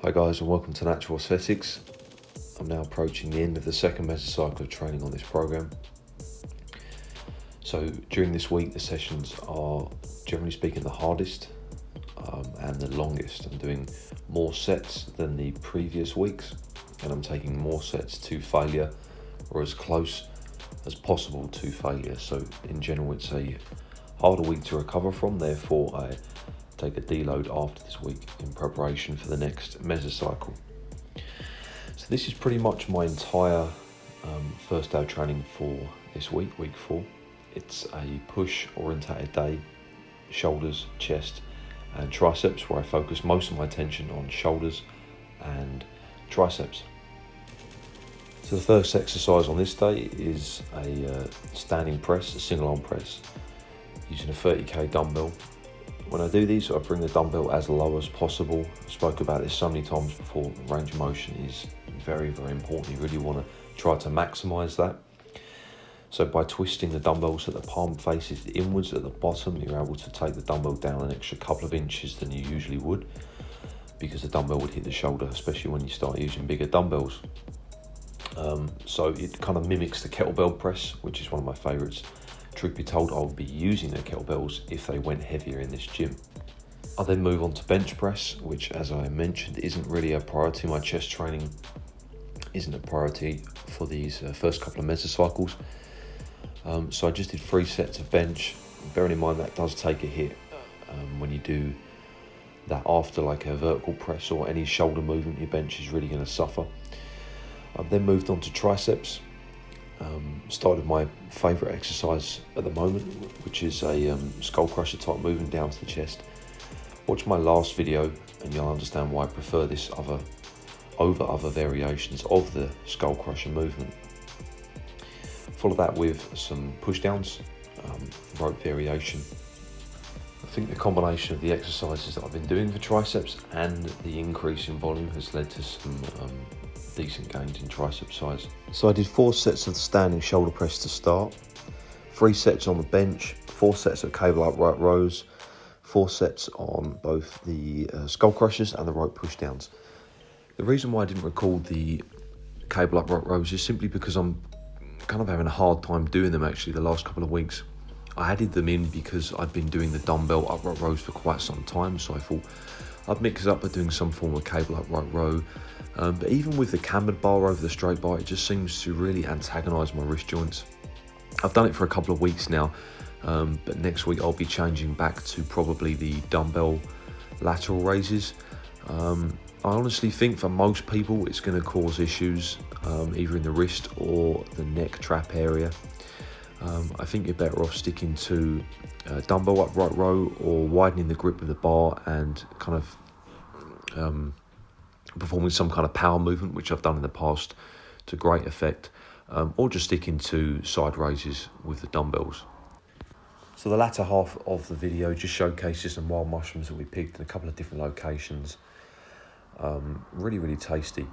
Hi guys, and welcome to Natural Aesthetics. I'm now approaching the end of the second mesocycle of training on this program. So during this week the sessions are, generally speaking, the hardest and the longest. I'm doing more sets than the previous weeks, and I'm taking more sets to failure, or as close as possible to failure. So in general it's a harder week to recover from, therefore I take a deload after this week in preparation for the next mesocycle. So this is pretty much my entire first day of training for this week, week 4. It's a push orientated day, shoulders, chest and triceps, where I focus most of my attention on shoulders and triceps. So the first exercise on this day is a standing press, a single arm press, using a 30k dumbbell. When I do these, I bring the dumbbell as low as possible. I spoke about this so many times before. Range of motion is very, very important. You really want to try to maximize that. So by twisting the dumbbell so the palm faces inwards at the bottom, you're able to take the dumbbell down an extra couple of inches than you usually would, because the dumbbell would hit the shoulder, especially when you start using bigger dumbbells. So it kind of mimics the kettlebell press, which is one of my favorites. Truth be told, I would be using the kettlebells if they went heavier in this gym. I'll then move on to bench press, which, as I mentioned, isn't really a priority. My chest training isn't a priority for these first couple of mesocycles. So I just did 3 sets of bench. Bearing in mind that does take a hit when you do that after like a vertical press or any shoulder movement. Your bench is really going to suffer. I've then moved on to triceps. Started my favourite exercise at the moment, which is a skull crusher type movement down to the chest. Watch my last video and you'll understand why I prefer this over other variations of the skull crusher movement. Follow that with some push downs, rope variation. I think the combination of the exercises that I've been doing for triceps and the increase in volume has led to some decent gains in tricep size. So I did 4 sets of the standing shoulder press to start, 3 sets on the bench, 4 sets of cable upright rows, 4 sets on both the skull crushers and the rope push downs. The reason why I didn't record the cable upright rows is simply because I'm kind of having a hard time doing them actually the last couple of weeks. I added them in because I'd been doing the dumbbell upright rows for quite some time, so I thought I'd mix it up by doing some form of cable upright row. But even with the cambered bar over the straight bar, it just seems to really antagonise my wrist joints. I've done it for a couple of weeks now, but next week I'll be changing back to probably the dumbbell lateral raises. I honestly think for most people it's going to cause issues either in the wrist or the neck trap area. I think you're better off sticking to dumbbell upright row or widening the grip of the bar and kind of performing some kind of power movement, which I've done in the past to great effect, or just sticking to side raises with the dumbbells. So the latter half of the video just showcases some wild mushrooms that we picked in a couple of different locations. Really tasty.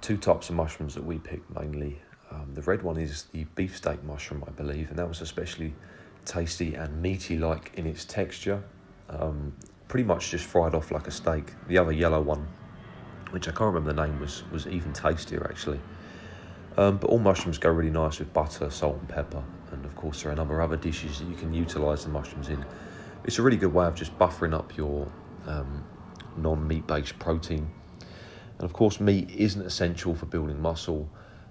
2 types of mushrooms that we picked mainly. The red one is the beefsteak mushroom, I believe, and that was especially tasty and meaty like in its texture. Pretty much just fried off like a steak. The other yellow one, which I can't remember the name, was even tastier actually. But all mushrooms go really nice with butter, salt and pepper, and of course there are a number of other dishes that you can utilise the mushrooms in. It's a really good way of just buffering up your non-meat based protein. And of course meat isn't essential for building muscle,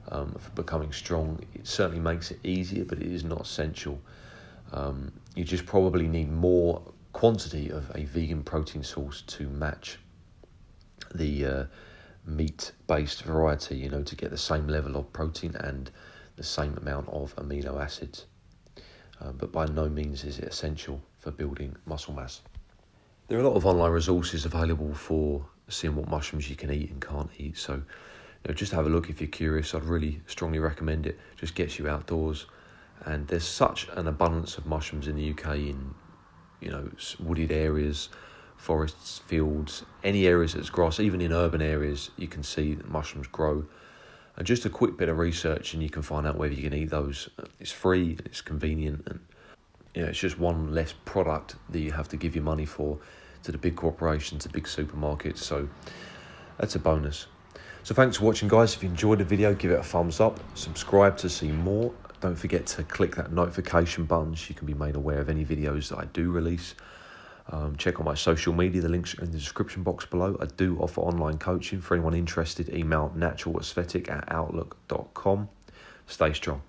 for becoming strong. It certainly makes it easier, but it is not essential. You just probably need more quantity of a vegan protein source to match the meat-based variety, to get the same level of protein and the same amount of amino acids. But by no means is it essential for building muscle mass. There are a lot of online resources available for seeing what mushrooms you can eat and can't eat. So just have a look if you're curious. I'd really strongly recommend it. Just gets you outdoors. And there's such an abundance of mushrooms in the UK in, wooded areas, forests, fields, any areas that's grass, even in urban areas, you can see that mushrooms grow. And just a quick bit of research and you can find out whether you can eat those. It's free, it's convenient, and it's just one less product that you have to give your money for to the big corporations, the big supermarkets. So that's a bonus. So thanks for watching, guys. If you enjoyed the video, give it a thumbs up, subscribe to see more. Don't forget to click that notification button so you can be made aware of any videos that I do release. Check out my social media, the links are in the description box below. I do offer online coaching. For anyone interested, email naturalasthetic@outlook.com. Stay strong.